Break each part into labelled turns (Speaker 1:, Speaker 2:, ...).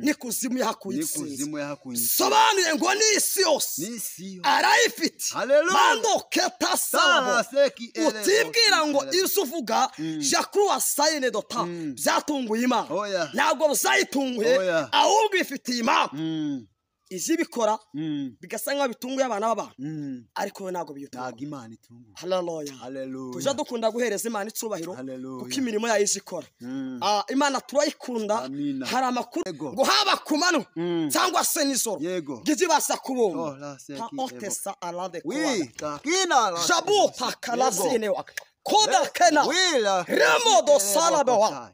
Speaker 1: n'ikuzimu yahakuyitsinze sobanuye ngo n'isi yose arayifite mando keta sabo utibwira ngo izo uvuga jakuru wasayine dota byatunguye imana ntabwo buzayitunguye ahubwo ifitiye impamvu izi bikora bigasa nkaho bitunguye abana b'abantu ariko we ntabwo biyutunga haleluya tujya dukunda guhereza imana icubahiro kuko imirimo yayo izikora imana turayikunda hari amakuru ngo haba ku manywa cyangwa se nijoro ngiji basa kubumva pa otesa arade kuba jabuta karasine wa koda kena remodo salabewa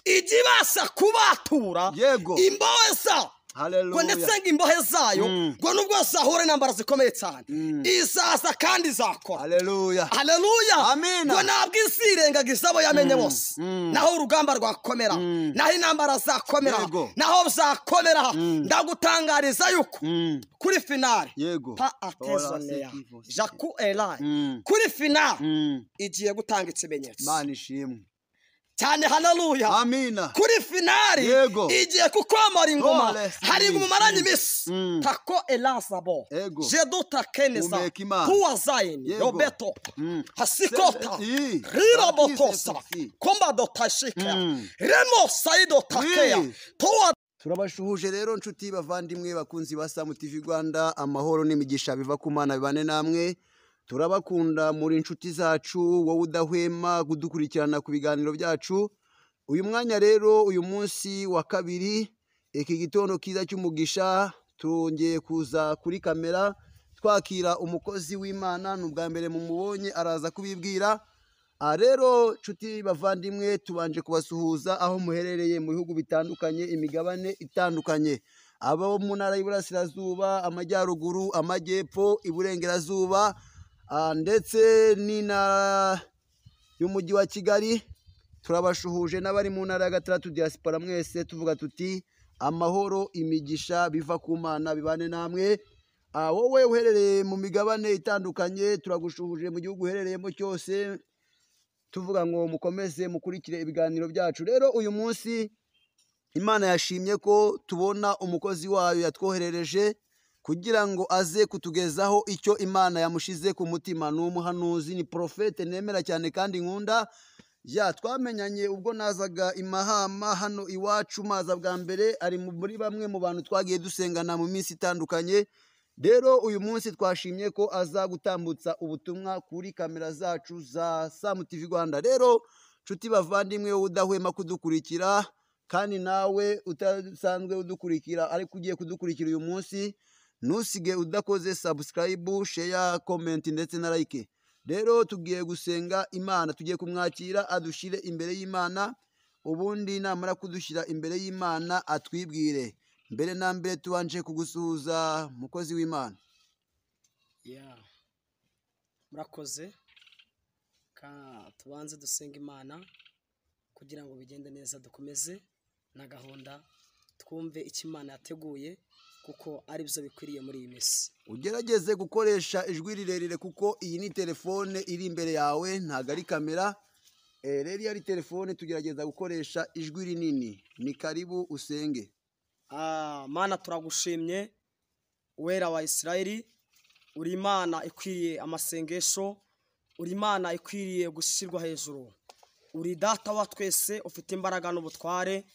Speaker 1: iji basa kubatura imbawe za ngo ndetse ngo imbohe zayo ngo nubwo zahure intambara zikomeye cyane izaza kandi izakora haleluya ngo ntabwo izirengagiza abo yamenye bose naho urugamba rwakomera naho intambara zakomera naho zakomera ndagutangariza yuko kuri finale pa atezoneya jaku elai kuri finale igiye gutanga ikimenyetso
Speaker 2: Imana ishimwe
Speaker 1: cyane haleluya
Speaker 2: amina
Speaker 1: kuri finali igiye kukomora ingoma hari umumaranye imisi tako elasabo jeduta keneza tuwa zayin yobeto hasikota rirabotosa komba dotashika remo saido takeya tuwa.
Speaker 2: Turabashuhuje rero nshuti bavandimwe bakunzi ba Sam TV Rwanda, amahoro n'imigisha biva ku Mana bibane namwe. Turabakunda muri inshuti zacu, wowe udahwema kudukurikirana ku biganiro byacu. Uyu mwanya rero, uyu munsi wa kabiri, iki gitondo kiza cy'umugisha, turongeye kuza kuri kamera twakira umukozi w'Imana. N'ubwa mbere mumubonye araza kubibwira. Rero nshuti bavandimwe, tubanje kubasuhuza aho muherereye mu bihugu bitandukanye, imigabane itandukanye. Abo mu ntara y'Iburasirazuba, amajyaruguru, amajyepfo, iburengerazuba, ndetse n'intara y'umujyi wa Kigali. Turabashuhuje n'abari mu ntara ya gatandatu diaspora, mwese tuvuga tuti amahoro imigisha biva ku Mana bibane namwe. Wowe uherereye mu migabane itandukanye, turagushuhuje mu gihugu uherereyemo cyose, tuvuga ngo mukomeze mukurikire ibiganiro byacu. Rero uyu munsi Imana yashimye ko tubona umukozi wayo yatwoherereje kugira ngo aze kutugezaho icyo Imana yamushize ku mutima. Ni umuhanuzi, ni profete nemera cyane kandi nkunda. Twamenyanye ubwo nazaga imahama hano iwacu maza bwa mbere, ari muri bamwe mu bantu twagiye dusengana mu minsi itandukanye. Rero uyu munsi twashimye ko aza gutambutsa ubutumwa kuri kamera zacu za Sam TV Rwanda. Rero nshuti bavandimwe, udahwema kudukurikira kandi nawe utasanzwe udukurikira ariko ugiye kudukurikira uyu munsi, ntusige udakoze subscribe, share, comment ndetse na like. Rero tugiye gusenga Imana, tugiye kumwakira adushire imbere y'Imana, ubundi namara kudushyira imbere y'Imana atwibwire. Mbere na mbere tubanje kugusuhuza mukozi w'Imana.
Speaker 1: Murakoze. Tubanze dusenga Imana kugira ngo bigende neza, dukomeze na gahunda, twumve icyo Imana yateguye kuko ari byo bikwiriye muri iyi minsi.
Speaker 2: Ugerageze gukoresha ijwi rirerire kuko iyi ni telefone iri imbere yawe, ntago ari kamera. Rero iyo ari telefone tugerageza gukoresha ijwi rinini. Ni karibu usenge.
Speaker 1: Mana turagushimye, wera wa Isirayeli, uri Imana ikwiriye amasengesho, uri Imana ikwiriye gushyirwa hejuru, uri data wa twese, ufite imbaraga n'ubutware,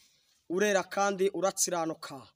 Speaker 1: urera kandi uratsiranuka.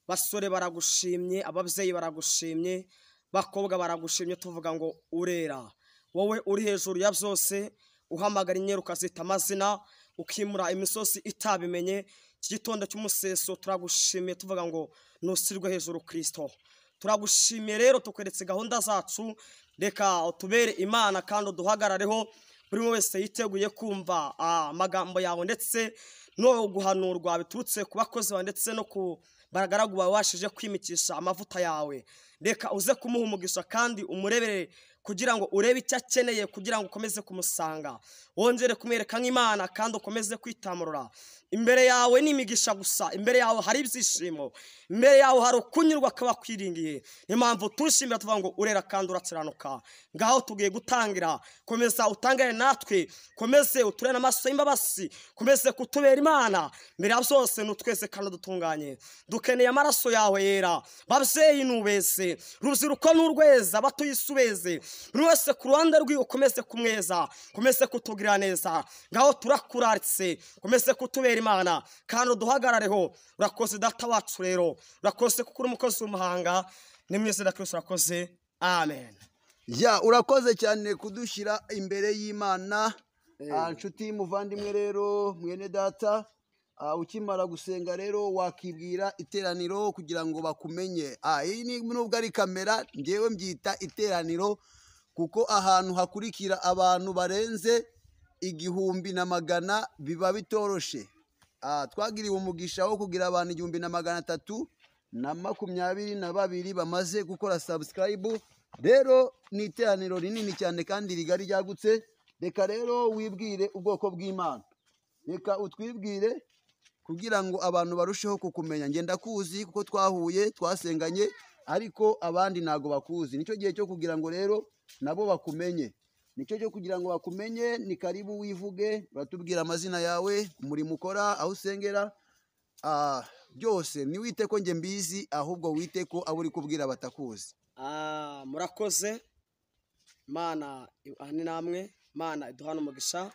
Speaker 1: Basore baragushimye, ababyeyi baragushimye, bakobwa baragushimye, tuvuga ngo urera. Wowe uri hejuru ya byose, uhamagara inyenyeri ukazita amazina, ukimura imisozi itabimenye. Iki gitondo cy'umuseso turagushimiye, tuvuga ngo nusirwe hejuru Kristo. Turagushimiye rero, tukweretse gahunda zacu, reka utubere Imana kandi uduhagarareho. Buri wese yiteguye kumva amagambo yawe ndetse no guhanurwa biturutse ku bakozi bawe ndetse no ku baragaragu bawe washije kwimikisha amavuta yawe. reka uze kumuha umugisha kandi umurebere kugira ngo urebe icyo akeneye kugira ngo ukomeze kumusanga wongere kumwereka nk'Imana kandi ukomeze kwitamurura imbere yawe n'imigisha gusa imbere yawe hari ibyishimo imbere yawe hari ukunyurwa kabakwiringiye impamvu tushimira tuvuga ngo urera kandi urakiranuka ngaho tugiye gutangira komeza utangire natwe komeze uturene amaso y'imbabazi komeze kutubera Imana mbere ya byose nutwese kandi dutunganye dukeneye amaraso yawe yera babyeyi nubeze rubyiruko n'urweza batuyisubeze buri wese ku ruhande rw'iwe ukomeze kumweza komeze kutugirira neza ngaho turakuraritse komeze kutubera Imana kandi uduhagarareho urakoze data wacu rero urakoze kuko uri umukozi w'umuhanga ni mu izina rya Kristo urakoze amen.
Speaker 2: Urakoze cyane kudushyira imbere y'Imana nshuti muvandimwe rero mwene data ukimara gusenga rero wakibwira iteraniro kugira ngo bakumenye iyi nubwo ari kamera ngewe mbyita iteraniro kuko ahantu hakurikira abantu barenze 1,000 biba bitoroshe twagiriwe umugisha wo kugira abantu 322 bamaze gukora subscribe rero ni iteraniro rinini cyane kandi rigari ryagutse reka rero wibwire ubwoko bw'Imana reka utwibwire kugira ngo abantu barusheho kukumenya ngenda kuzi kuko twahuye twasenganye ariko abandi nago bakuzi nicyo gihe cyo kugira ngo rero nabo bakumenye nicyo cyo kugira ngo bakumenye ni karibu wivuge batubwira amazina yawe umurimo ukora aho usengera byose ni wite ko nge mbizi ahubwo wite ko abo uri kubwira batakuzi.
Speaker 1: Murakoze Imana ni namwe Imana iduhana umugisha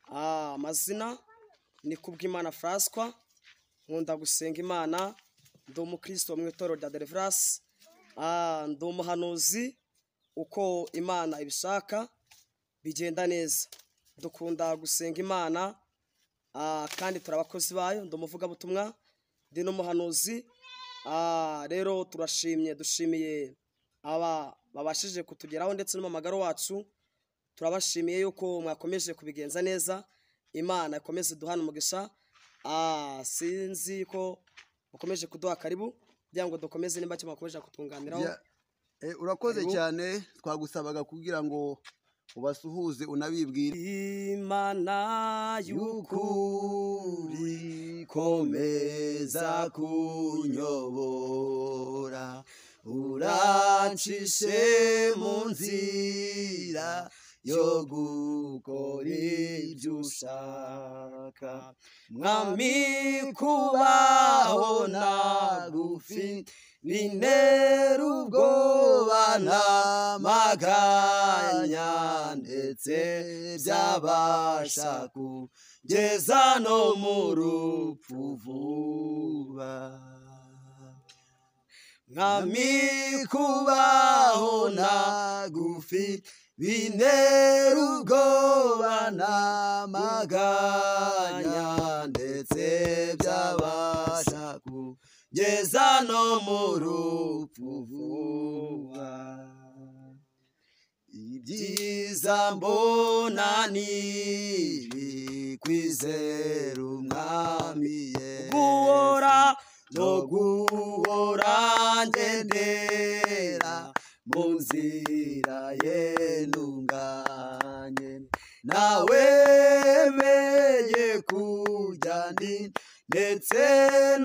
Speaker 1: amazina ni kubw'Imana François nkunda gusenga Imana ndi umukristo mu itorero rya Deliverance ndi umuhanuzi uko Imana ibishaka bigenda neza dukunda gusenga Imana kandi turabakozi bayo ndi umuvugabutumwa ndi n'umuhanuzi rero dushimiye aba babashije kutugeraho ndetse n'umamagaro wacu turabashimiye yuko mwakomeje kubigenza neza Imana ikomeze duhana umugisha sinzi ko mukomeje kuduha karibu kugira ngo dukomeze nimba cyo mwakomeje kutunganiraho.
Speaker 2: Urakoze cyane twagusabaga kugira ngo ubasuhuze unabibwira
Speaker 1: Imana y'ukuri komeza kunyobora urancishe mu nzira yo gukora ibyo ushaka mwami kubaho nagufi bintera ubwoba n'amaganya ndetse byabasha kugeza no mu rupfu vuba mwami kubaho nagufi bintera ubwoba n'amaganya ndetse byabasha kugeza no mu rupfu vuba ibyiza mbona nibi kwizera umwami guhora no guhora ngendera mu nzira ye ntunganye nawe meye kujya ndetse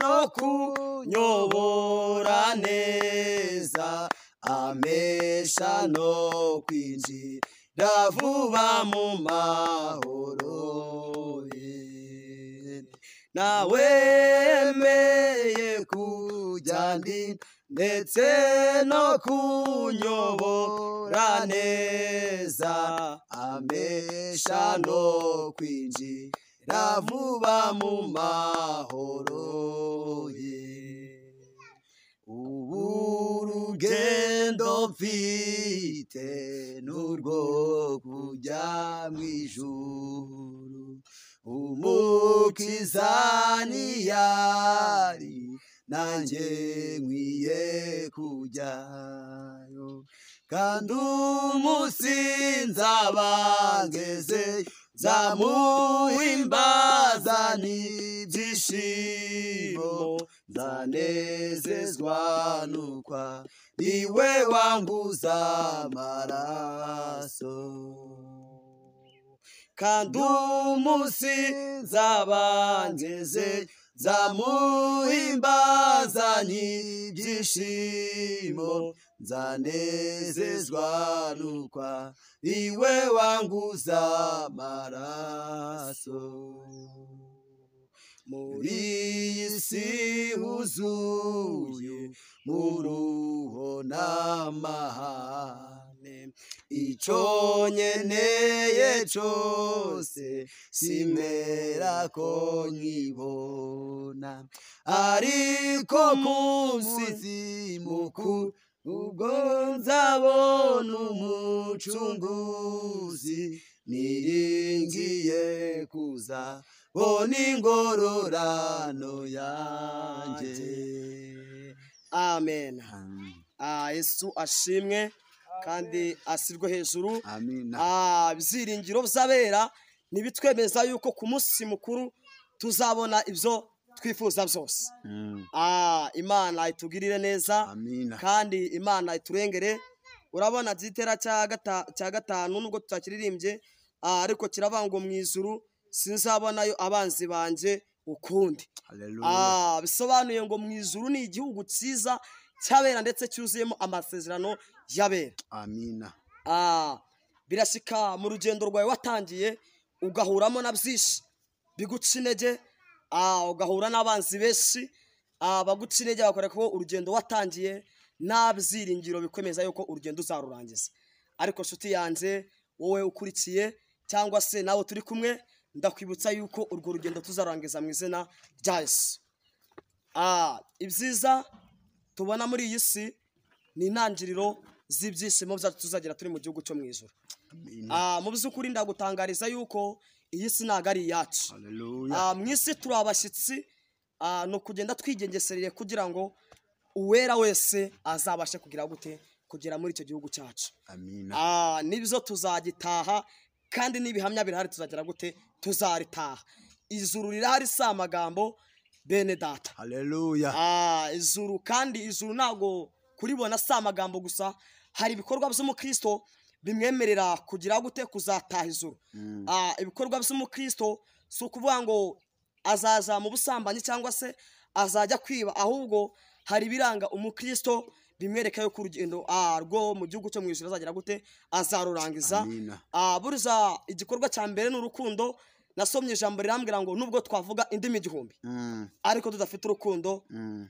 Speaker 1: no kunyobora neza amesha no kwinjira vuba mu mahoro ye nawe meye kujya ndetse no kunyobora neza amesha no kwinjira vuba mu mahoro ye ubu urugendo mfite n'urwo kujya mu ijuru umukiza niyari nanjye nkwiye kujyayo kandi umunsi nzabangeze nzamuhimbaza n'ibyishimo nzanezezwa n'ukwa
Speaker 2: iwe wanguza amaraso
Speaker 1: kandi umunsi nzabangeze
Speaker 2: nzamuhimbaza n'ibyishimo nzanezezwa n'ukwa iwe wanguza amaraso muri iyi si huzuye muruho n'amahane icyo nkeneye cyose simera ko nkibona ariko munsi mukuru ubwo nzabona umucunguzi niringiye kuza bona ingororano yanjye.
Speaker 1: Amen. Yesu ashimwe kandi asirwe hejuru. Ibyiringiro by'abera nibitwemeza yuko ku munsi mukuru tuzabona ibyo twifuza byose. Imana itugirire neza kandi Imana iturengere. Urabona gitera cya gatanu nubwo tutakiririmbye ariko kiravango mu ijuru sinzabonayo abanzi banje ukundi. Bisobanuye ngo mu ijuru ni igihugu cyiza cyabera ndetse cyuzuyemo amasezerano y'abera. Birashika mu rugendo rwawe watangiye ugahuramo na byinshi biguca intege, ugahura n'abanzi benshi baguca intege bakoreka ko urugendo watangiye nta byiringiro bikomeza yuko urugendo uzarurangiza. Ariko nshuti yanjye wowe ukurikiye cyangwa se nawe turi kumwe ndakwibutsa yuko urwo rugendo tuzarangiza mu izina rya Yesu. Ibyiza tubona muri iyi si ni intangiriro z'ibyishimo byacu tuzagira turi mu gihugu cyo mu ijuru. Mu by'ukuri ndagutangariza yuko iyi si ntabwo ari iyacu. Mu isi turi abashyitsi, ni ukugenda twigengesereye kugira ngo uwera wese azabashe kugira gute kugera muri icyo gihugu cyacu. Nibyo tuzagitaha kandi n'ibihamya birahari tuzagira gute tuzaritaha. Ijuru rirahari si amagambo bene data. Ijuru kandi ijuru ntabwo kuribona si amagambo gusa, hari ibikorwa by'umukristo bimwemerera kugira gute kuzataha ijuru. Ibikorwa by'umukristo si ukuvuga ngo azaza mu busambanyi cyangwa se azajya kwiba, ahubwo hari ibiranga umukristo bimwereka yuko urugendo rwo mu gihugu cyo mu ijuru azagira gute azarurangiza. Burya igikorwa cya mbere ni urukundo. Nasomye ijambo rirambwira ngo nubwo twavuga indimi igihumbi ariko tudafite urukundo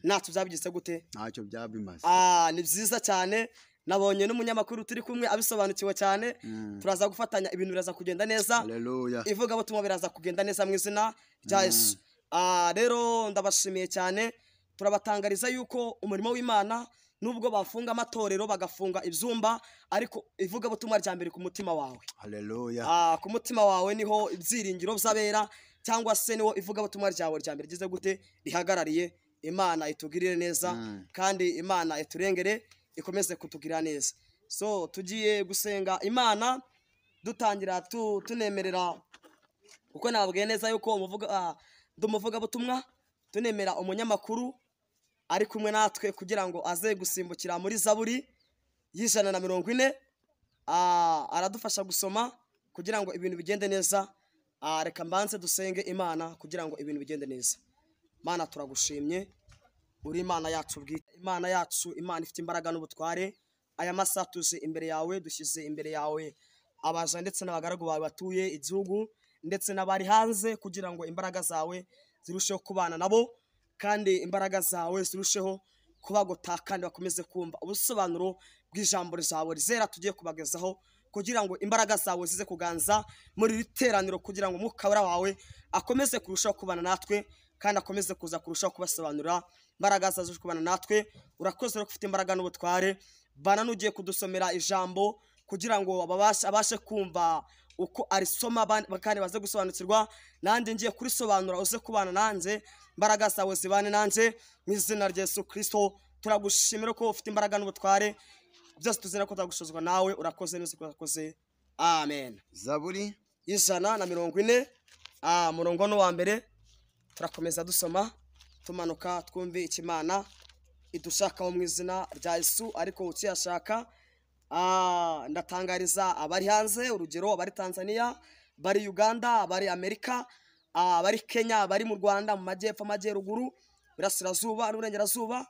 Speaker 1: ntacyo byabigize gute,
Speaker 2: ntacyo byabimaze.
Speaker 1: Ni byiza cyane. Nabonye n'umunyamakuru turi kumwe abisobanukiwe cyane. Turaza gufatanya, ibintu biraza kugenda neza. Ivugabutumwa biraza kugenda neza mu izina rya Yesu. Rero ndabashimiye cyane. Turabatangariza yuko umurimo w'Imana nubwo bafunga amatorero bagafunga ibyumba, ariko ivugabutumwa rya mbere ku mutima wawe. Ku mutima wawe niho ibyiringiro by'abera, cyangwa se niho ivugabutumwa ryawe rya mbere rigize gute rihagarariye. Imana itugirire neza kandi Imana iturengere, ikomeze kutugirira neza. So tugiye gusenga Imana dutangira tunemerera, kuko nabwiye neza yuko umuvugabutumwa tunemera umunyamakuru ari kumwe natwe kugira ngo aze gusimbukira muri Zaburi y'140. Aradufasha gusoma kugira ngo ibintu bigende neza. Reka mbanze dusenge Imana kugira ngo ibintu bigende neza. Mana turagushimye, uri Imana yacu bwite, Imana yacu, Imana ifite imbaraga n'ubutware. Aya masaha tuje imbere yawe, dushyize imbere yawe abaja ndetse n'abagaragu bawe batuye igihugu ndetse n'abari hanze, kugira ngo imbaraga zawe zirusheho kubana nabo kandi imbaraga zawe zirusheho kubagota kandi bakomeze kumva ubusobanuro bw'ijambo ryawe rizera tugiye kubagezaho, kugira ngo imbaraga zawe zize kuganza muri iri teraniro, kugira ngo umwuka wawe akomeze kurushaho kubana natwe kandi akomeze kuza kurushaho kubasobanurira imbaraga zawe kubana natwe. Urakoze rero ufite imbaraga n'ubutware. Bana n'ugiye kudusomera ijambo kugira ngo abashe kumva uko arisoma kandi baze gusobanukirwa. Nanjye ngiye kurisobanura uze kubana nanjye, imbaraga zawe zibane nanjye mu izina rya Yesu Kristo. Turagushimira ko ufite imbaraga n'ubutware, byose tuzera ko turagushozwa nawe. Urakoze neza ko urakoze. Amen.
Speaker 2: Zaburi
Speaker 1: y'140 murongo no wa mbere. Turakomeza dusoma tumanuka twumve ikimana idushakaho mu izina rya Yesu. Ariko ukiyashaka ndatangariza abari hanze, urugero abari Tanzania, bari Uganda, bari Amerika, bari Kenya, bari mu Rwanda, mu majyepfo, amajyaruguru, burasirazuba n'uburengerazuba.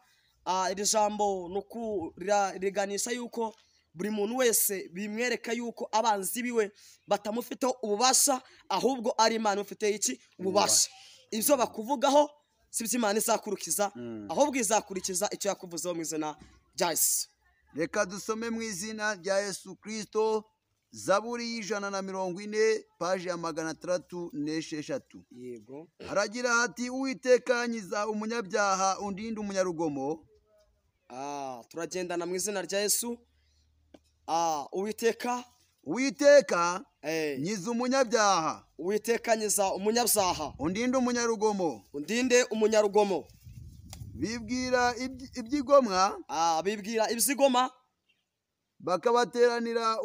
Speaker 1: Iri jambo nuko riganisha yuko buri muntu wese bimwereka yuko abanzi biwe batamufiteho ububasha, ahubwo ari Imana ufite iki ububasha. Ibyo bakuvugaho si byo Imana izakurukiza, ahubwo izakurikiza icyo yakuvuzeho mu izina rya Yesu.
Speaker 2: Reka dusome mu izina rya Yesu Kristo, Zaburi y'140 paji ya 606.
Speaker 1: Yego.
Speaker 2: Haragira hati, Uwiteka nkiza umunyabyaha undinde umunyarugomo.
Speaker 1: Turagendana mu izina rya Yesu. Uwiteka nkiza umunyabyaha.
Speaker 2: Uwiteka
Speaker 1: nkiza umunyabyaha
Speaker 2: undinde umunyarugomo.
Speaker 1: Undinde umunyarugomo.
Speaker 2: Bibwira ibyigomwa.
Speaker 1: Bibwira ibyigoma.
Speaker 2: Bakabateranira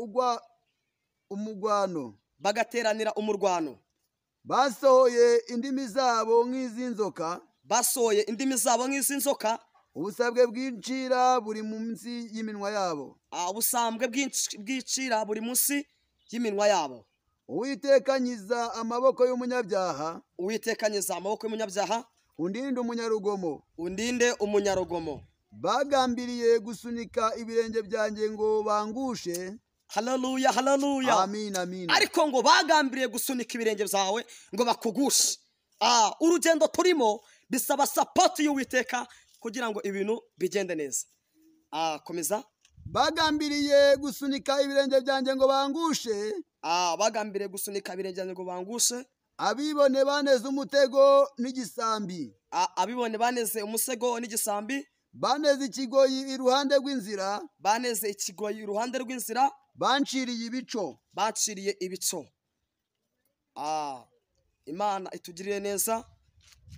Speaker 2: umugwano.
Speaker 1: Bagateranira umurwano.
Speaker 2: Basohoye indimi zabo nk'iz'inzoka.
Speaker 1: Basohoye indimi zabo nk'iz'inzoka.
Speaker 2: Ubusabwe bw'icira buri munsi y'iminwa yabo.
Speaker 1: Ubusambwe bw'icira buri munsi y'iminwa yabo.
Speaker 2: Uwiteka nkiza amaboko y'umunyabyaha.
Speaker 1: Uwiteka nkiza amaboko y'umunyabyaha.
Speaker 2: Undinde umunyarugomo.
Speaker 1: Undinde umunyarugomo.
Speaker 2: Bagambiriye gusunika ibirenge byanjye ngo bangushe.
Speaker 1: Haleluya, haleluya.
Speaker 2: Amin, amin.
Speaker 1: Ariko ngo bagambiriye gusunika ibirenge byawe ngo bakugushe. Urugendo turimo bisaba support y'Uwiteka kugira ngo ibintu bigende neza. Komeza.
Speaker 2: Bagambiriye gusunika ibirenge byanjye ngo bangushe.
Speaker 1: Bagambiriye gusunika ibirenge byanjye ngo bangushe.
Speaker 2: Abibone baneze umutego n'igisambi.
Speaker 1: Abibone baneze umusego n'igisambi.
Speaker 2: Baneze ikigoyi iruhande rw'inzira.
Speaker 1: Baneze ikigoyi iruhande rw'inzira.
Speaker 2: Banciriye ibico.
Speaker 1: Baciriye ibico. Imana itugirire neza.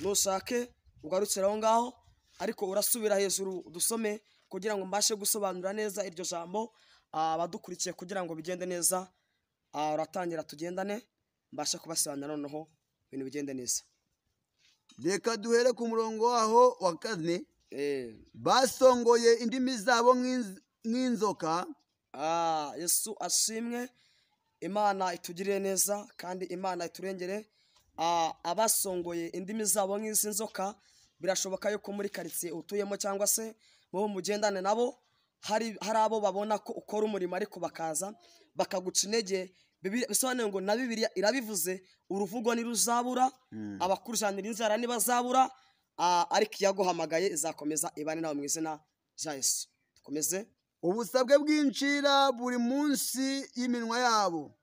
Speaker 1: Nushake ugarukira aho ngaho, ariko urasubira hejuru dusome kugira ngo mbashe gusobanura neza iryo jambo abadukurikiye kugira ngo bigende neza. Uratangira tugendane mbashe kubasobanurira noneho ibintu bigende neza.
Speaker 2: Reka duhere ku murongo waho wa 4. Basongoye indimi zabo nk'inzoka.
Speaker 1: Yesu ashimwe. Imana itugirire neza kandi Imana iturengere. Abasongoye indimi zabo nk'iz'inzoka, birashoboka yuko muri karitsiye utuyemo cyangwa se mu mugendane nabo hari abo babona ko ukora umurimo ariko bakaza bakaguca intege. Bisobanuye ngo na Bibiliya irabivuze, uruvugo ntiruzabura, abakujanira inzara ntibazabura, ariko iyaguhamagaye izakomeza ibane nawe mu izina rya Yesu. Dukomeze.
Speaker 2: Ubusabwe bw'incira buri munsi y'iminwa yabo.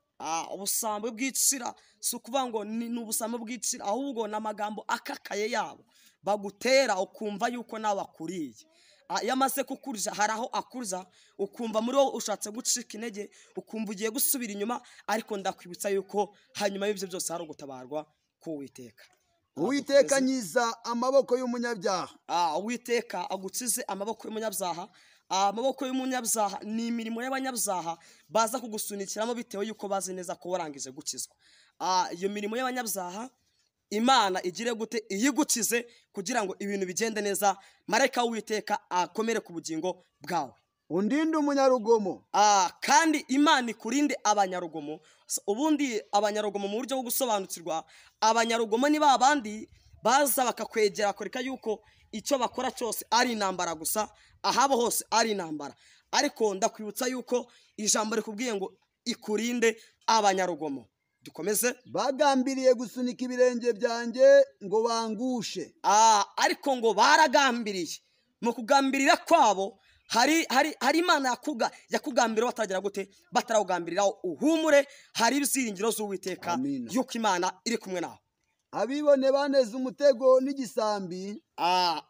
Speaker 1: Ubusambwe bw'icira si ukuvuga ngo ni ubusambwe bw'icira, ahubwo n'amagambo akakaye yabo bagutera ukumva yuko nawe akuriye. Iyo amaze kukurya hari aho akurya ukumva muri wowe ushatse gucika intege, ukumva ugiye gusubira inyuma, ariko ndakwibutsa yuko hanyuma y'ibyo byose hari ugutabarwa k'Uwiteka.
Speaker 2: Uwiteka nkiza amaboko y'umunyabyaha.
Speaker 1: Uwiteka agukize amaboko y'umunyabyaha. Amaboko y'umunyabyaha ni imirimo y'abanyabyaha baza kugusunikiramo bitewe yuko bazi neza ko warangije gukizwa. Iyo mirimo y'abanyabyaha Imana igire gute iyigukize kugira ngo ibintu bigende neza. Marayika w'Uwiteka akomere ku bugingo bwawe.
Speaker 2: Undinde umunyarugomo.
Speaker 1: Kandi Imana ikurinde abanyarugomo. Ubundi abanyarugomo mu buryo bwo gusobanukirwa, abanyarugomo ni babandi baza bakakwegera koreka yuko icyo bakora cyose ari intambara gusa, ahabo hose ari intambara. Ariko ndakwibutsa yuko ijambo rikubwiye ngo ikurinde abanyarugomo. Dukomeze.
Speaker 2: Bagambiriye gusunika ibirenge byanjye ngo bangushe.
Speaker 1: Ariko ngo baragambiriye. Mu kugambirira kwabo hari Imana yakugambira batagera gute batarawugambiriraho. Uhumure, hari ibyiringiro z'Uwiteka yuko Imana iri kumwe nawe.
Speaker 2: Abibone baneze umutego n'igisambi.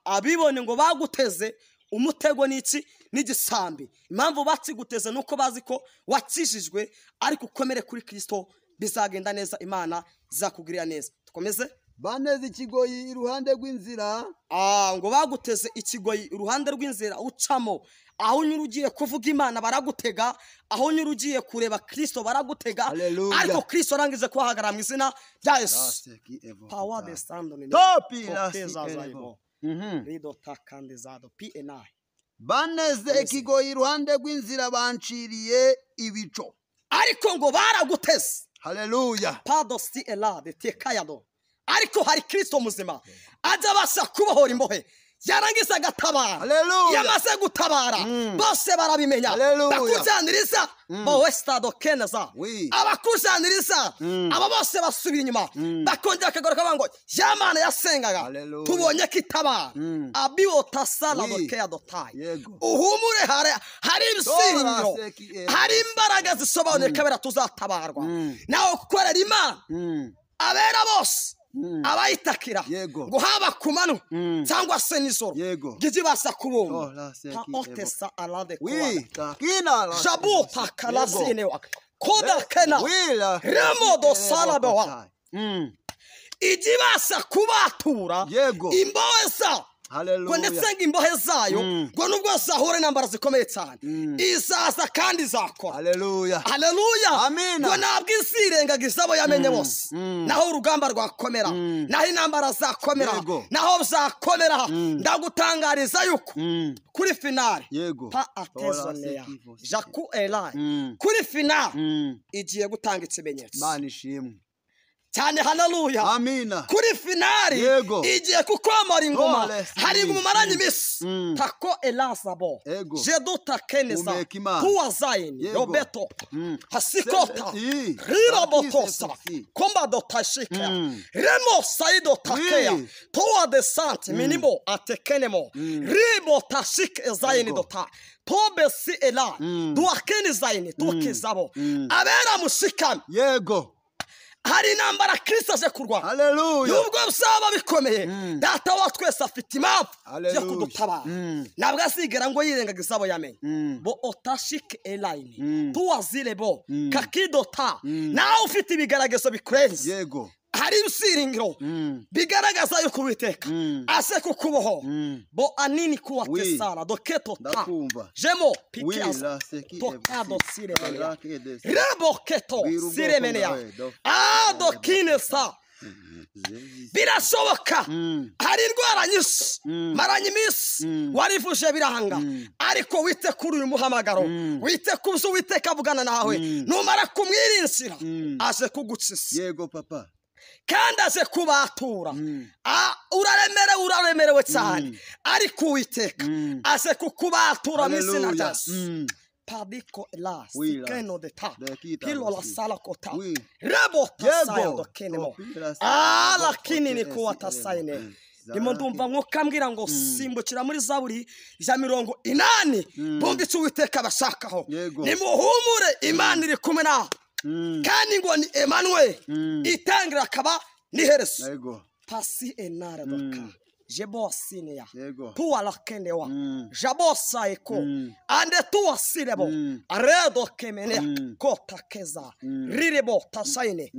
Speaker 1: Abibone ngo baguteze umutego n'iki n'igisambi. Impamvu bakiguteze nuko bazi ko wakijijwe, ariko ukomere kuri Kristo bizagenda neza, Imana izakugirira neza. Dukomeze.
Speaker 2: Baneze ikigoyi iruhande rw'inzira.
Speaker 1: Ngo baguteze ikigoyi iruhande rw'inzira ucamo. Aho unyura ugiye kuvuga Imana baragutega, aho unyura ugiye kureba Kristo baragutega, ariko Kristo arangije kubahagarara mu izina rya Yesu. rido takandizado PNI
Speaker 2: baneze ikigoyi iruhande rw'inzira banciriye ibico
Speaker 1: ariko ngo baraguteze.
Speaker 2: haleluya
Speaker 1: padosi elade tekayado ariko hari Kristo muzima aza basa kubohora imbohe yarangiza gatabara yamaze gutabara bose barabimenya bakuzaniriza bo westado keneza abakuzaniriza aba bose basubira inyuma bakongera akagaruka bango yamana yasengaga tubonye kitabara abiota sala dokeya dotaye uhumure hari ibisiringo hari imbaraga zisobanuye kabera tuzatabarwa nawe gukorera Imana abera bose abayitakira ngo haba kumanu cyangwa se nijoro gije basa kubunga otesa alade kwa jabuta kalazinewa koda kena remodo salabewa ijibasa kubatura imboza ngo ndetse imbohe zayo ngo nubwo zahure nambara zikomeye cyane izaza kandi izakora
Speaker 2: haleluya
Speaker 1: ngo nabwo isirengagiza abo yamenye bose naho urugamba rwakomera naho intambara zakomera naho zakomera ndagutangariza yuko kuri finale pa atezonea Jaku Elai kuri finale igiye gutanga ikimenyetso
Speaker 2: Imana ishimwe
Speaker 1: cyane haleluya
Speaker 2: amina
Speaker 1: kuri finali igiye kukomora ingoma hari umumaranye imisi tako elazabo jeduta keneza kuwa zaini robeto hasikota rirobotosa komba dotashika remo saido takea toa desante minimo atekenemo ribo tashik zaini dota tobe si ela duakeni zaini tokezabo abera mushikami hari nambara Kristo aje kurwana
Speaker 2: haleluya
Speaker 1: nubwo bisaba bikomeye data wa twese afite impamvu yo kudutabara nabwo asigera ngo yirengagiza abo yamenye bo otashike eline tuwazile bo kakidota nawe ufite ibigaragazo bikwenze hari usiringiro bigaragaza yuko Uwiteka ase kukuboho bo anini kuwa tesara doketo ta jemo pikiasa tokado siremenia rebo keto siremenia dokinesa birashoboka hari indwara nyinshi maranye imisi warivuje birahanga ariko wite kuri uyu muhamagaro wite kuzo Uwiteka avugana nawe numara kumwirinsira aje kugucisa
Speaker 2: yego papa
Speaker 1: kandi aje kubatura uraremerewe cyane ariko Uwiteka aje kukubatura mu izina rya Yesu padiko la sikeno de ta pilo la sala kota rebo tasaya dokenemo lakini ni kuwa tasaine ndimo ndumva nk'ukambwira ngo simbukira muri Zaburi ya 80 bumvitse Uwiteka bashakaho nimuhumure Imana iri kumwe nawe kandi ngo ni Emmanuel itangira akaba nihereso pasi enara doka jebo sinia tuwa lakenewa jabo saiko ande tuwa sirebo aredo kemenea kota keza rirebo tasaine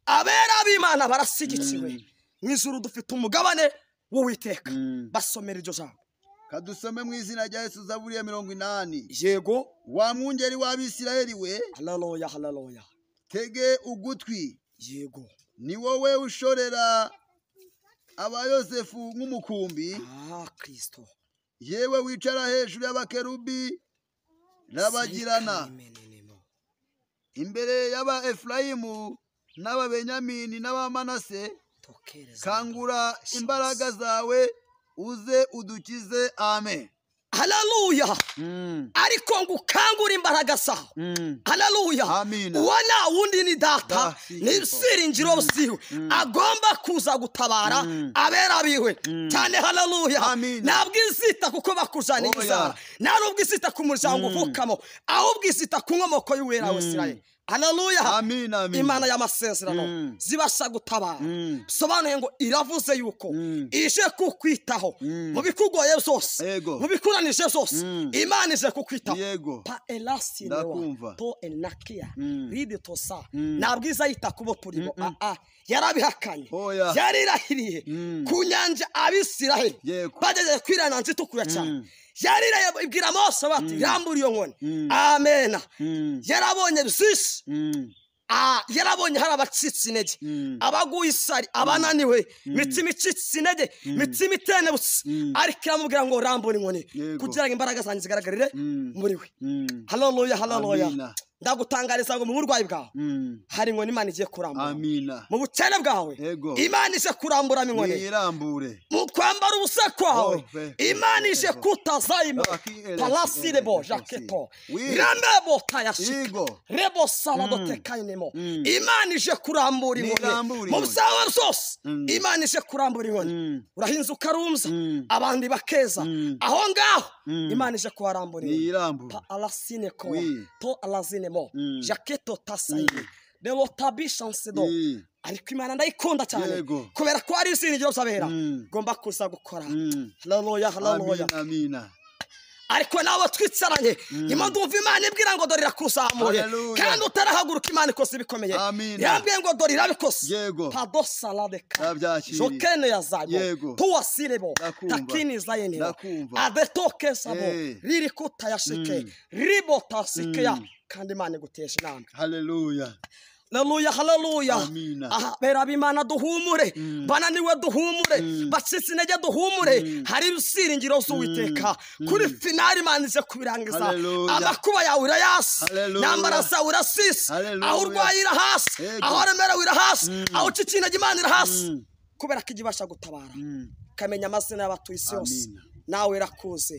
Speaker 1: abera b'Imana barasigikiwe mw'ijuru dufite umugabane w'Uwiteka basomera iryo jambo
Speaker 2: kadusome mu izina rya Yesu Zaburi ya 80
Speaker 1: yego
Speaker 2: wa mwungeri w'Abisirayeli we
Speaker 1: haleluya
Speaker 2: tege ugutwi
Speaker 1: yego
Speaker 2: ni wowe ushorera aba Yosefu nk'umukumbi
Speaker 1: Kristo
Speaker 2: yewe wicara hejuru y'abakerubi n'abagirana imbere y'aba Efraimu n'aba Benyamini n'aba Manase kangura imbaraga zawe uze udukize amen
Speaker 1: haleluya ariko ngukangura imbaraga zawe haleluya wana wundi ni data n'ibisiringiro bisiwe agomba kuza gutabara abera biwe cyane haleluya nabwo izita kuko bakujaniza nubwo izita ku muryango uvukamo ahubwo izita ku nkomoko y'uwera w'Isirayeli haleluya Imana y'amasezerano zibasha gutabara bisobanuye ngo iravuze yuko ije kukwitaho mu bikugoye byose mu bikuranije byose Imana ije kukwitaho pa elasinewa to enakia ridi tosa nabwiza yita kubo turimo yarabihakanye yarirahiriye ku nyanja Abisirayeli bageze kwirana nzitukura cyane yarira ibwira Mose bati yambura iyo nkoni amena yarabonye byinshi yarabonye hari abacitse intege abaguye isari abananiwe imitima icitse intege imitima itenebutse ariko iramubwira ngo rambura inkoni kugira ngo imbaraga zanjye zigaragarire muri we. haleluya haleluya. ndagutangariza ngo mu burwayi bwawe hari inkoni Imana igiye kurambura. mu bukene bwawe Imana ije kurambura inkoni. mu kwambara ubusa kwawe Imana ije kutazayima palasirebo jaketo ramebo tayashika rebo salado tekainemo. Imana ije kurambura inkoni mu byawe zose. Imana ije kurambura inkoni. urahinze ukarumza abandi bakeza aho ngaho Imana ije kubarambura pa alasine ko to alazine jaketo tasayine delo tabishanse do. ariko Imana ndayikunda cyane kubera ko ari isinigiro zabera gomba kuza gukora. haleluya haleluya.
Speaker 2: amina.
Speaker 1: ariko nawe twicaranye nyuma ndumva Imana ibwira ngo dorira kuzamuye kandi utarahaguruka Imana ikose bikomeye. yambwiye ngo dorira bikose pado salade ka jokene yazabo tuwasirebo takini zayene adetoke sabo riri kutayashike ribo tasikeya kandi Imana igutesha inama.
Speaker 2: haleluya
Speaker 1: haleluya haleluya. bera b'Imana duhumure bananiwe duhumure bacitse intege duhumure. hari ibisiringiro z'Uwiteka kuri finali Imana ije kubirangiza. amakuba yawe urayasi nyambara zawe urasisi aho urwayira hasi aho remerewe ira hasi aho ucitse intege Imana ira hasi kubera ko igibasha gutabara kamenya amazina y'abatuye isi yose. nawe irakuze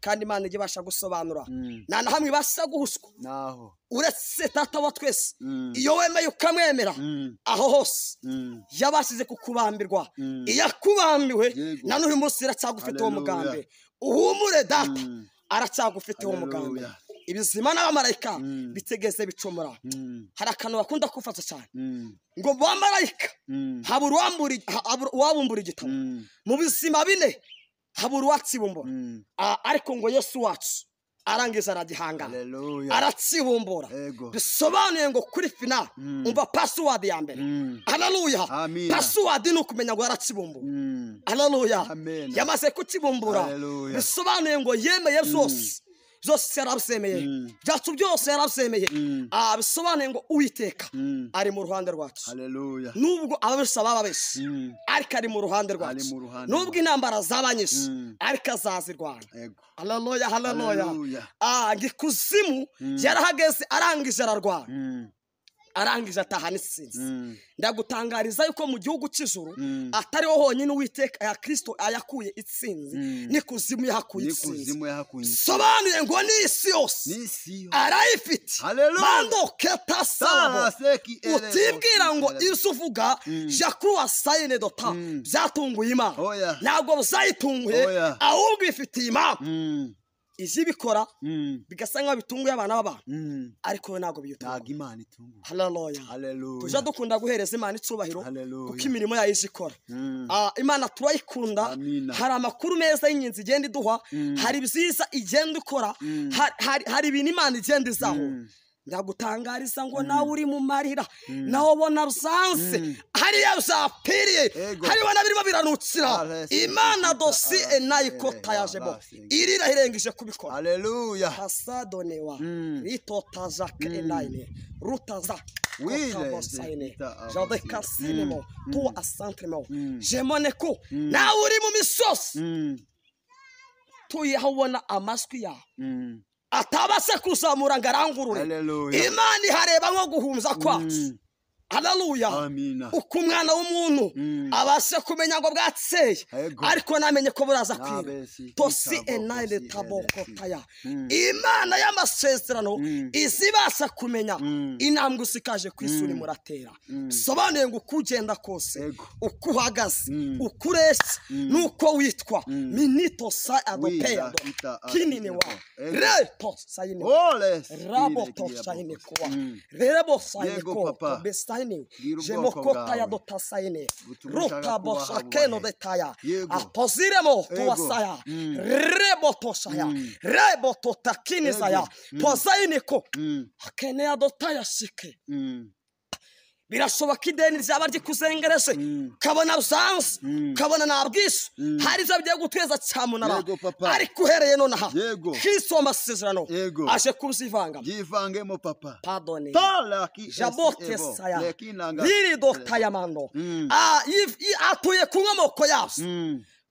Speaker 1: kandi Imana igibasha gusobanura nta na hamwe ibasha guhuswa uretse Data wa twese. iyo wemeye ukamwemera aho hose yabashije kukubambirwa iyakubambiwe na n'uyu munsi iracyagufite uwo mugambi. uhumure Data aracyagufite uwo mugambi. ibizima n'abamarayika bitegeze bicumura. hari akantu bakunda kufata cyane ngo bamarayika habura uwabumbura igitabo. mu bizima bine habura uwatsibumbura ariko ngo Yesu wacu arangiza aragihangana aratsibumbura. bisobanuye ngo kuri final umva password ya mbere. haleluya. password ni ukumenya ngo aratsibumbura. haleluya. yamaze kukibumbura bisobanuye ngo yemeye zose yarabsemeye byacu byose yarabsemeye. bisobanuye ngo Uwiteka ari mu ruhande rwacu. nubwo ababisha bababeshe ariko ari mu ruhande rwacu. nubwo intambara zabanyishe ariko azazirwana. haleluya haleluya. ngikuzimu yarahageze arangije ararwana arangije atahana isinzi. ndagutangariza yuko mu gihugu cy'ijuru atariho honyine Uwiteka ya Kristo ayakuye itsinzi n'ikuzimu yahakuye itsinzi. sobanuye ngo n'isi yose arayifite. mando ketasabo utibwira ngo izo uvuga jakuru wasayine dota byatunguye Imana. ntabwo buzayitunguye ahubwo ifitiye impamvu. izi bikora bigasa nkaho bitunguye abana b'abantu ariko we ntabwo biyutunga. haleluya. tujya dukunda guhereza Imana icubahiro kuko imirimo yayo ikora. Imana turayikunda. hari amakuru meza y'ingenzi igenda iduha. hari ibyiza igenda ikora. hari ibintu Imana igenda izaho. ndagutangariza ngo nawe uri mu marira nawe ubona byanze hariya uzapiriye hariho n'abirimo biranukira. Imana dosi enayikota yajebo irira hirengeje kubikora. haleluya. hasadonewa ritotaza kenayine rutaza jadekasinemo tu asantremo jemoneko nawe uri mu misozi tuyahabona amajwi yawe atabase kuzamura ngo arangurure. Imana ihareba nko guhumza kwacu. haleluya. uko umwana w'umuntu abashe kumenya ngo bwatseye ariko namenye ko buraza kwira. tosi enayile tabokotaya. Imana y'amasezerano izibasha kumenya intambwe usikaje ku isi uri muratera. sobanuye ngo uko ugenda kose uko uhagaze uko ureshya n'uko witwa minito sa adopeya kinini wa reto sayine raboto sayine kuwa rebo sayine kuwa besayine jemokota ya dotasayine ruta boshakeno detaya apoziremo tuwasaya rebo saya rebo takini saya pozayine ko akene ya dotaya shike. birashoboka ideni ryaba ryikuzengereje kabona usanze kabona nabwishe hari ibyo bigiye gutweza cyamunara ariko uhereye none aha Kristo amasezerano aje kubzivanga
Speaker 2: yivangemo papa
Speaker 1: pardonne jabote saya liri dotayamando atuye ku nkomoko yazo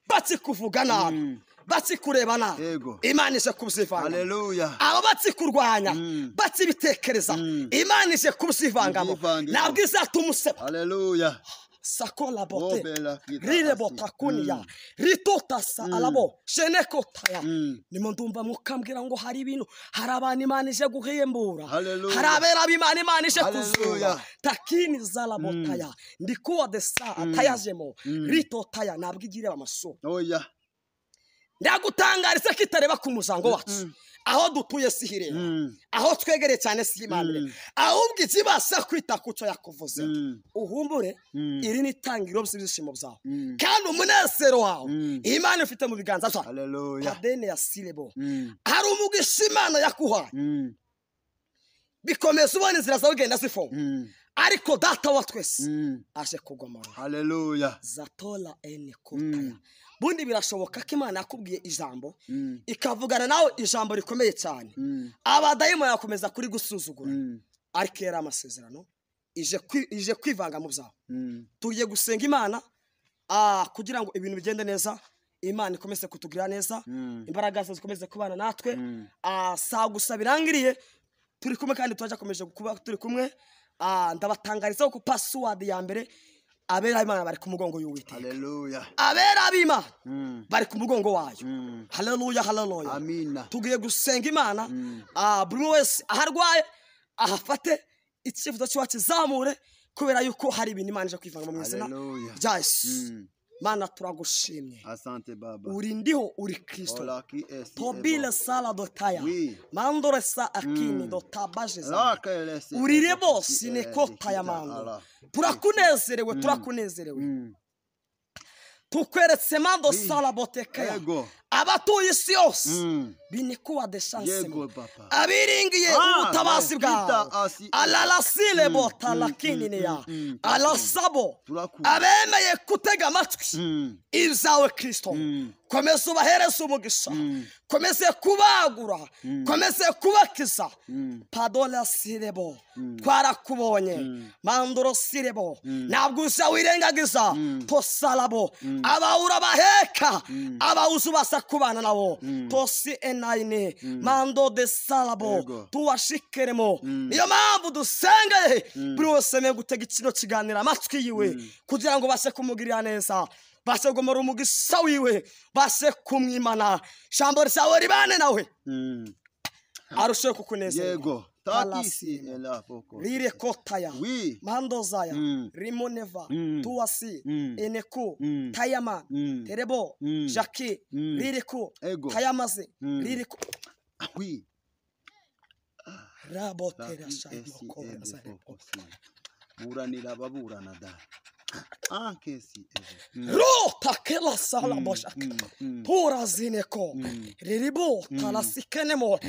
Speaker 1: batsi kuvuga nabi batsi kurebana Imana ije kubzivanga
Speaker 2: haleluya
Speaker 1: abo batsi kurwanya batsi bitekereza Imana ije kubzivangamo nabwo izatumuseba
Speaker 2: haleluya
Speaker 1: sakola bote rire botakunia ritotasa alabo sheneko taya nimo ndumva mukambwira ngo hari ibintu hari abantu Imana ije guhembura hari abera Imana ije kuzura takini zala botaya ndikuwa desa atayajemo ritotaya nabwo igire amaso
Speaker 2: oya
Speaker 1: ndagutangaritse kitareba ku musango wacu aho dutuye sihire aho twegereye cyane simanire ahubwo ikibasha kwita kuco yakuvuze uhumbure iri nitangiro by'ibishimo byawe kandi umunezero wawe Imana ifite mu biganza byawe
Speaker 2: haleluya
Speaker 1: kadene ya silebo hari umugisha Imana yakuha bikomeza ubona inzira zawe genda zifonga ariko data wa twese aje kugomora
Speaker 2: haleluya
Speaker 1: zatola ene kotaya bundi birashoboka ko Imana yakubwiye ijambo ikavugana nawe ijambo rikomeye cyane abadayimo yakomeza kuri gusuzugura ariko yari amasezerano ije kwivanga mu byawe tugiye gusenga Imana kugira ngo ibintu bigende neza Imana ikomeze kutugirira neza imbaraga zazo zikomeze kubana natwe gusa birangiriye turi kumwe kandi turaje kuba turi kumwe ndabatangariza ko password ya mbere abera Imana bari ku mugongo y'Uwiteka
Speaker 2: haleluya
Speaker 1: abera b'Imana bari ku mugongo wayo haleluya haleluya
Speaker 2: amina
Speaker 1: tugiye gusenga Imana buri wese aharwaye ahafate ikifuzo cyo kizamure kubera yuko hari ibintu Imana ije kwivanga mu izina rya Yesu Mana turagushimye
Speaker 2: asante baba
Speaker 1: uri ndiho uri Kristo tobile sala dotaya mandore sa akini dotabajeza uri rebo sinekota ya mando turakunezerewe tukweretse mando sala boteka abatuye isi yose binikuwa de chance abiringiye ubutabazi bwawe alalasile bota lakini ya alasabo abemeye kutega amatwi izawe Kristo komeza ubahereza umugisha komeze kubagura komeze kubakiza padola sirebo twarakubonye mandoro sirebo ntabwo uza wirengagiza tosalabo abawura baheka abawuzu basa kubana nabo tosi enaine mando de salabo tuwashikeremo iyo mpamvu dusengeye buri wese me gutega ikino kiganira amatwi yiwe kugira ngo base kumugirira neza base gomora umugisha wiwe base kumwimana jambo risawe ribane nawe arushe kukuneza
Speaker 2: yego tatisi elafoko
Speaker 1: rire kotaya mando zaya rimoneva tuwasi eneko tayama terebo jaki rireko tayamaze rireko
Speaker 2: oui
Speaker 1: rabotera shayoko
Speaker 2: buranira baburana da ankesi
Speaker 1: rota kela sala boshaka pura zineko riribo talasikenemo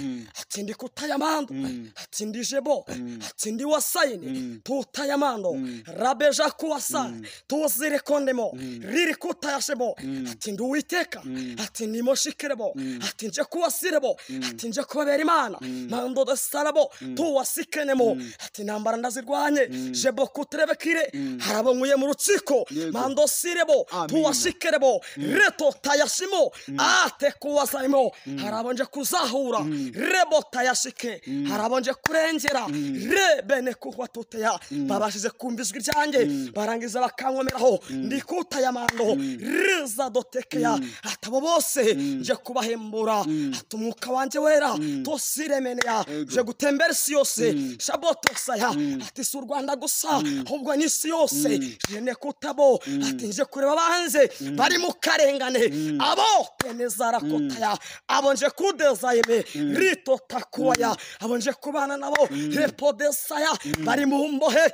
Speaker 1: atindi kutayamando atindi jebo atindi wasayine tutayamando rabeja kuwasa tuzirekondemo riri kutayashebo atindi Uwiteka atindi moshikirebo atindi kuwasirebo atindi kubera Imana mando dasarabo tuwasikenemo atinambara ndazirwanye jebo kutrebekire harabonguye mu rutsiko mando sirebo tuwashikerebo reto tayashimo ate kuwasayimo harabonje kuzahura rebo tayashike harabonje kurengera rebene kuhwa tuteya babashize kumbizwa ryanjye barangiza bakankomeraho ndikutaya mando riza dotekeya atabo bose nje kubahembura atumwuka wanje wera tosiremenea je gutembera isi yose shaboto saya ati su Rwanda gusa ahubwo n'isi yose jene kutabo ati nje kureba banze bari mu karengane abo tenezara kotaya abonje kudezayime rito takwaya abonje kubana nabo repodesaya bari mu mbohe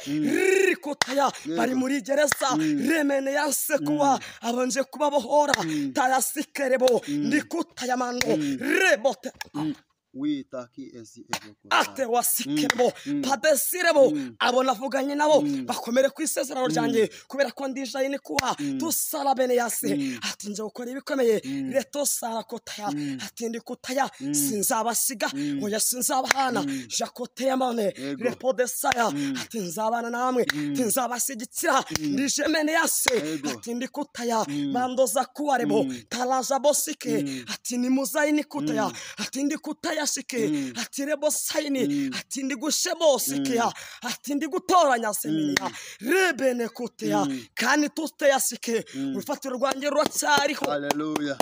Speaker 1: rikotaya bari muri gereza remene yanse kuba abonje kubabohora tayasikerebo ndikutaya mando rebote ate wasikemo padesirebo abo navuganye nabo bakomere ku isezerano ryanjye kubera ko ndije ni kuwa tusala bene yase ati nje gukora ibikomeye reto sara kotaya ati ndi kutaya sinzabasiga oya sinzabahana jakote yamane repo desaya ati nzabana namwe tinzabasigitsira ndije mene yase ati ndi kutaya mandoza kuarebo talaza bosike ati ni muzaini kutaya ati ndi kutaya shike ati rebo saini ati ndi gushebo sike ati ndi gutoranya seminiya rebene kutaya kandi tuste yasike urufatiro rwanjye ruracyariho haleluya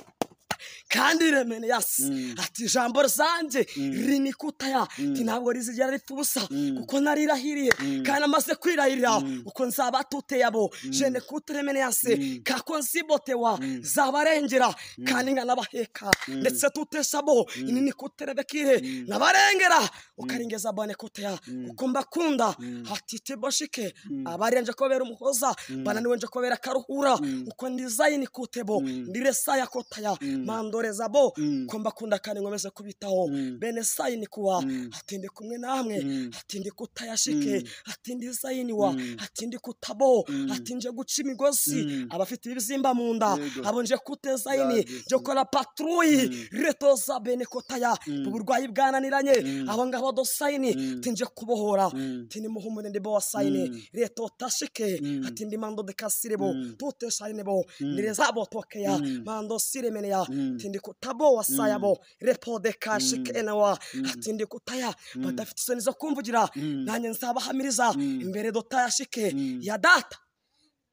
Speaker 1: kandi remene yasi ati jambo zanje rini kutaya tinabwo rizigera rifubusa kuko narirahiriye kandi amaze kwirahirira uko nzaba tuteye abo jene kutremene yasi kako nsibotewa zabarengera kandi nkanabaheka ndetse tutesabo inini kuterebekire nabarengera ukaringeza bane kutaya uko mbakunda ati teboshike abarenje kobera umuhoza bananiwe nje kobera karuhura uko ndizayini kutebo ndiresaya kotaya mandoreza bo komba kunda kandi ngomeze kubitaho bene sayini kuwa atinde kumwe namwe atinde kutayashike atinde sayini wa atinde kutabo atinje guca imigozi abafite ibizimba mu nda abonje kutezayini je kora patrouille retoza bene kotaya uburwayi bwananiranye abo ngabo do sayini tinje kubohora tini muhumune ndebo wa sayini reto tashike atinde mando de kasirebo tute sayini bo ndireza bo tokeya mando siremene ya tindi kutabo wasayabo repode kashike enawa atindi kutaya badafite isoni zo kumvugira nanye nzabahamiriza imbere dotayashike ya data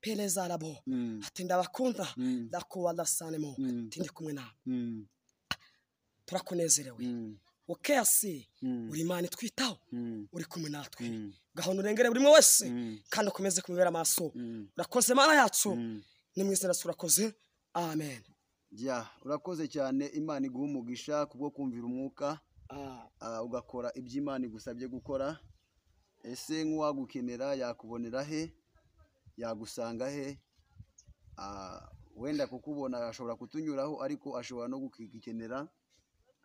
Speaker 1: peleza rabo atinda bakunda ndakuwa ndasanemo tindi kumwe na turakunezerewe okeyasi uri Imana twitaho uri kumwe natwe gahona urengere buri mwe wese kandi ukomeze kumubera amaso urakoze Mana yacu ni mwizera surakoze amen.
Speaker 2: Urakoze cyane Imana iguha umugisha kubwo kumvira umwuka ugakora iby'Imana igusabye gukora. Ese nk'uwagukenera yakubonera he, yagusanga he? Wenda kukubona ashobora kutunyuraho ariko ashobora no gukikenera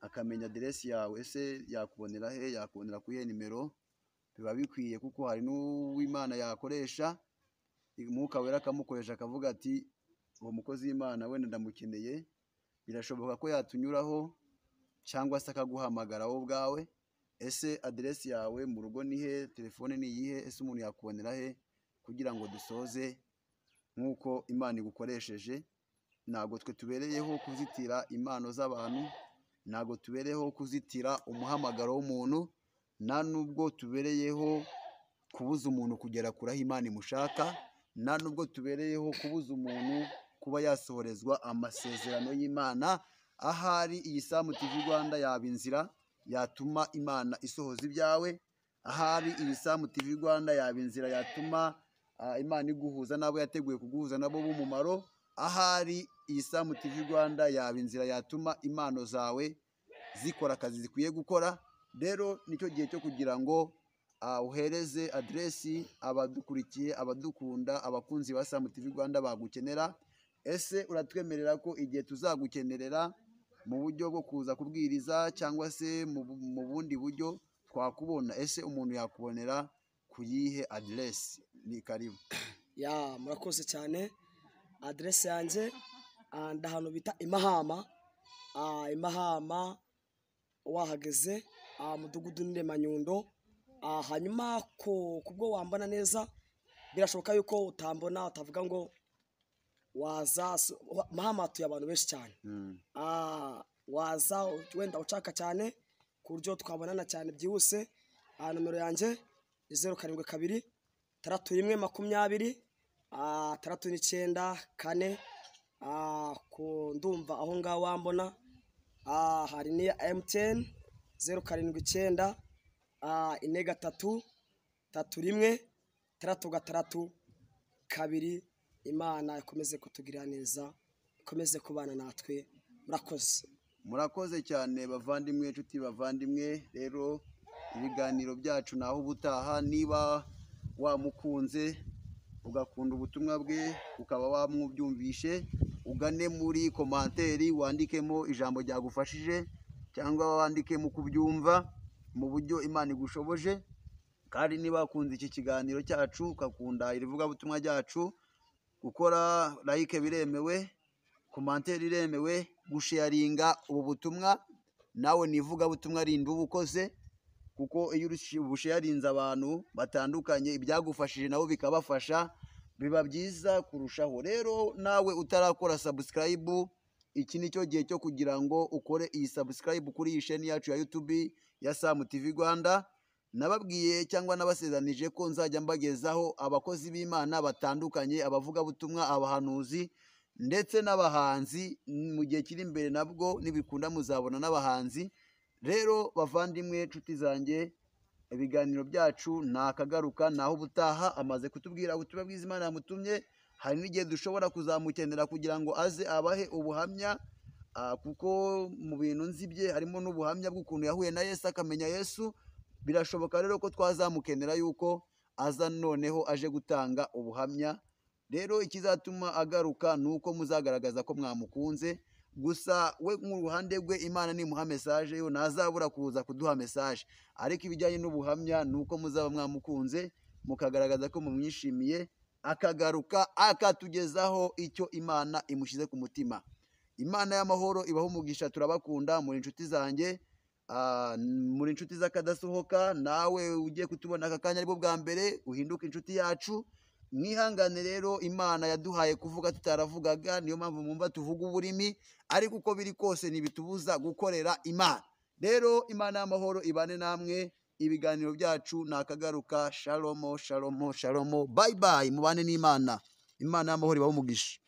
Speaker 2: akamenya aderesi yawe. Ese yakubonera he, yakubonera ku nimero? Biba bikwiye kuko hari n'uw'Imana yakoresha umwuka wera akamukoresha akavuga ati uwo mukozi w'Imana wenda ndamukeneye. Birashoboka ko yatunyuraho cyangwa se akaguhamagara wowe ubwawe. Ese aderesi yawe mu rugo ni he, telefone ni iyihe? Ese umuntu yakubonera he kugira ngo dusoze nk'uko Imana igukoresheje? Ntabwo twe tubereyeho kuzitira impano z'abantu, ntabwo tubereyeho kuzitira umuhamagaro w'umuntu, nta nubwo tubereyeho kubuza umuntu kugera kure aho Imana imushaka, nta nubwo tubereyeho kubuza umuntu kuba yasohorezwa amasezerano y'Imana. Ahari iyi Sam TV Rwanda yaba inzira yatuma Imana isohoza ibyawe. Ahari iyi Sam TV Rwanda yaba inzira yatuma Imana iguhuza nabo yateguye kuguhuza nabo b'umumaro. Ahari iyi Sam TV Rwanda yaba inzira yatuma impano zawe zikora akazi zikwiye gukora. Rero nicyo gihe cyo kugira ngo uhereze aderesi abadukurikiye, abadukunda, abakunzi ba Sam TV Rwanda bagukenera. Ese uratwemerera ko igihe tuzagukenerera mu buryo bwo kuza kubwiriza cyangwa se mu bundi buryo twakubona? Ese umuntu yakubonera ku yihe aderesi? Ni karibu.
Speaker 1: Murakoze cyane. Aderesi yanjye ndahantu bita Imahama. Imahama wahageze mudugudu Manyundo. Hanyuma kubwo wambana neza birashoboka yuko utambona utavuga ngo waza. Mahama tuye abantu benshi cyane. Waza wenda ucaka cyane ku buryo twabonana cyane byihuse. Nomero yanjye 072 31 20 69 4 ndumva aho ngaho wambona. Hari ni MTN 079 3 31 36 2. Imana ikomeze kutugirira neza, ikomeze kubana natwe.
Speaker 2: Murakoze cyane bavandimwe, inshuti bavandimwe. Rero ibiganiro byacu naho ubutaha. Niba wamukunze ugakunda ubutumwa bwe ukaba wamwumvishe, ugane muri komanteri wandikemo ijambo ryagufashije cyangwa wandike mu kubyumva mu buryo Imana igushoboje. Kandi niba wakunze iki kiganiro cyacu ukakunda irivugabutumwa ryacu, gukora like biremewe, commentaire iremewe, gusharinga ubu butumwa nawe nivugabutumwa rindi ubukoze, kuko iyo ubusharinze abantu batandukanye ibyagufashije nabo bikabafasha, biba byiza kurushaho. Rero nawe utarakora subscribe, iki nicyo gihe cyo kugira ngo ukore iyi subscribe kuri iyi chaîne yacu ya YouTube ya Sam TV Rwanda. Nababwiye cyangwa nabasezanije ko nzajya mbagezaho abakozi b'Imana batandukanye, abavugabutumwa, abahanuzi ndetse n'abahanzi. Mu gihe kiri imbere nabwo nibikunda muzabona n'abahanzi. Rero bavandimwe, nshuti zanjye, ibiganiro byacu nakagaruka naho ubutaha. Amaze kutubwira ubutumwa bwiza Imana yamutumye, hari n'igihe dushobora kuzamukenera kugira ngo aze abahe ubuhamya, kuko mu bintu nzi bye harimo n'ubuhamya bw'ukuntu yahuye na Yesu akamenya Yesu. Birashoboka rero ko twazamukenera yuko aza noneho aje gutanga ubuhamya. Rero ikizatuma agaruka nuko muzagaragaza ko mwamukunze. Gusa we mu ruhande rwe Imana nimuha message yo ntazabura kuza kuduha message, ariko ibijyanye n'ubuhamya nuko muzaba mwamukunze mukagaragaza ko mumwishimiye, akagaruka akatugezaho icyo Imana imushize ku mutima. Imana y'amahoro ibaho umugisha. Turabakunda, muri inshuti zanjye, muri inshuti z'akadasohoka. Nawe ugiye kutubona aka kanya aribwo bwa mbere uhinduka inshuti yacu, mwihangane. Rero Imana yaduhaye kuvuga tutaravugaga, niyo mpamvu mwumva tuvuga uburimi, ariko uko biri kose ntibitubuza gukorera Imana. Rero Imana y'amahoro ibane namwe. Ibiganiro byacu nakagaruka. Shalom, shalom, shalom, bye bye. Mubane n'Imana. Imana y'amahoro ibaho umugisha.